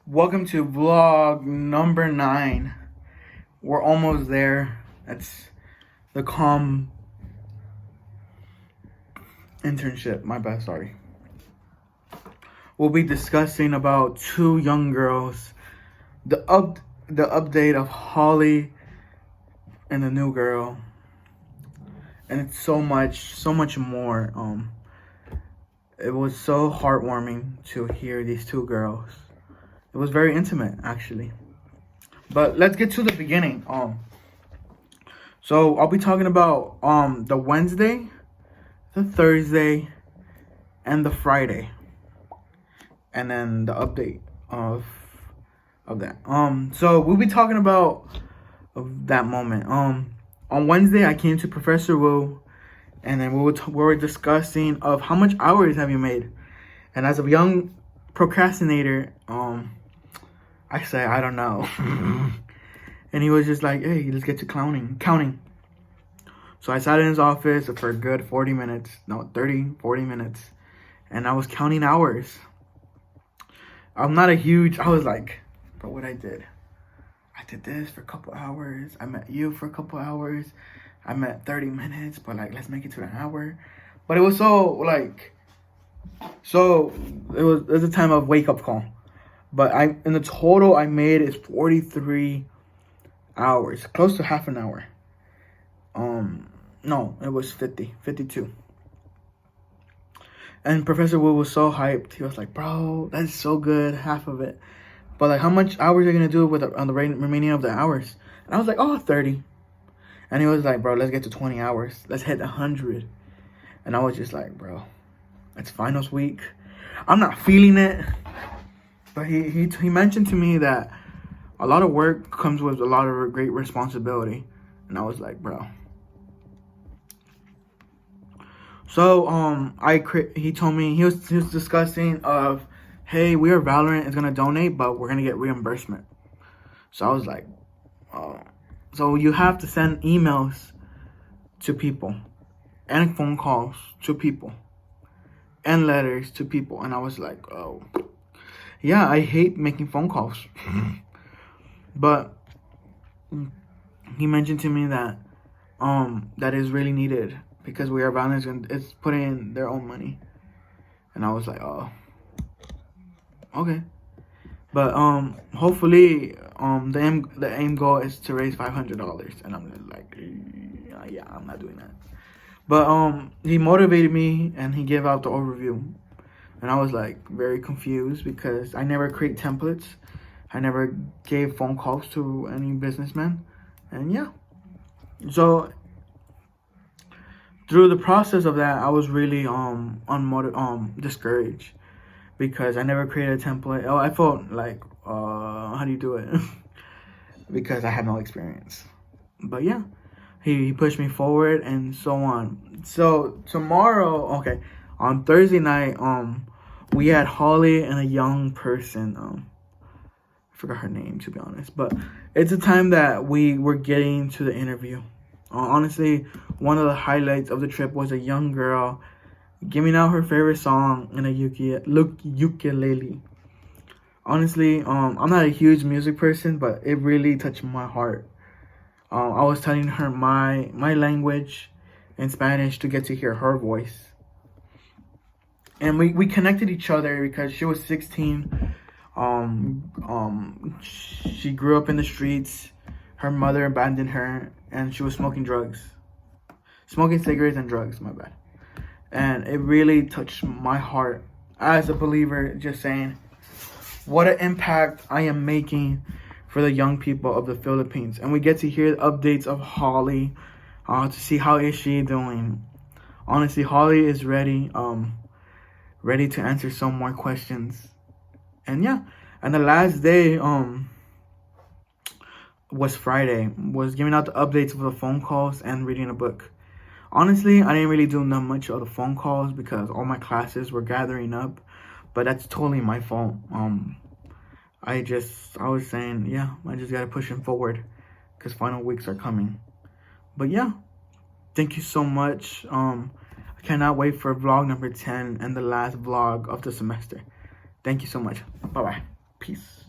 Welcome to vlog number 9. We're almost there. That's the calm internship. My bad, sorry. We'll be discussing about 2 young girls, the update of Holly and the new girl, and it's so much more. It was so heartwarming to hear these 2 girls. It was very intimate, actually. But let's get to the beginning. So I'll be talking about the Wednesday, the Thursday, and the Friday, and then the update of that. So we'll be talking about that moment. On Wednesday, I came to Professor Wu, and then we were discussing of how much hours have you made. And as a young procrastinator, I said, I don't know. And he was just like, hey, let's get to counting. So I sat in his office for a good 40 minutes, 40 minutes. And I was counting hours. I was like, bro, what I did this for a couple hours. I met you for a couple hours. I met 30 minutes, but like, let's make it to an hour. But it was it was a time of wake up call. But in the total I made is 43 hours, close to half an hour. No, it was 52. And Professor Wu was so hyped. He was like, bro, that's so good, half of it. But like, how much hours are you gonna do on the remaining of the hours? And I was like, 30. And he was like, bro, let's get to 20 hours. Let's hit 100. And I was just like, bro, it's finals week. I'm not feeling it. But he mentioned to me that a lot of work comes with a lot of great responsibility. And I was like, bro. So he told me, he was discussing of, hey, We Are Valorant is gonna donate, but we're gonna get reimbursement. So I was like, so you have to send emails to people and phone calls to people and letters to people. And I was like, oh, yeah, I hate making phone calls. But he mentioned to me that that is really needed because We Are Valorant is putting in their own money. And I was like, oh, okay. But hopefully the aim goal is to raise $500, and I'm just like, yeah, I'm not doing that. But he motivated me and he gave out the overview, and I was like very confused because I never create templates. I never gave phone calls to any businessman, and yeah. So through the process of that, I was really discouraged because I never created a template. Oh, I felt like, how do you do it? Because I had no experience. But yeah, he pushed me forward and so on. So tomorrow, on Thursday night, we had Holly and a young person. I forgot her name, to be honest. But it's a time that we were getting to the interview. Honestly, one of the highlights of the trip was a young girl giving out her favorite song in a ukulele. Honestly, I'm not a huge music person, but it really touched my heart. I was telling her my language in Spanish to get to hear her voice. And we connected each other because she was 16. She grew up in the streets. Her mother abandoned her, and she was smoking cigarettes and drugs, my bad. And it really touched my heart as a believer, just saying what an impact I am making for the young people of the Philippines. And we get to hear the updates of Holly, to see how is she doing. Honestly, Holly is ready to answer some more questions. And yeah, and the last day was Friday, was giving out the updates of the phone calls and reading a book. Honestly, I didn't really do that much of the phone calls because all my classes were gathering up, but that's totally my fault. I was saying, yeah, I just gotta push him forward because final weeks are coming. But yeah, thank you so much. I cannot wait for vlog number 10 and the last vlog of the semester. Thank you so much. Bye-bye. Peace.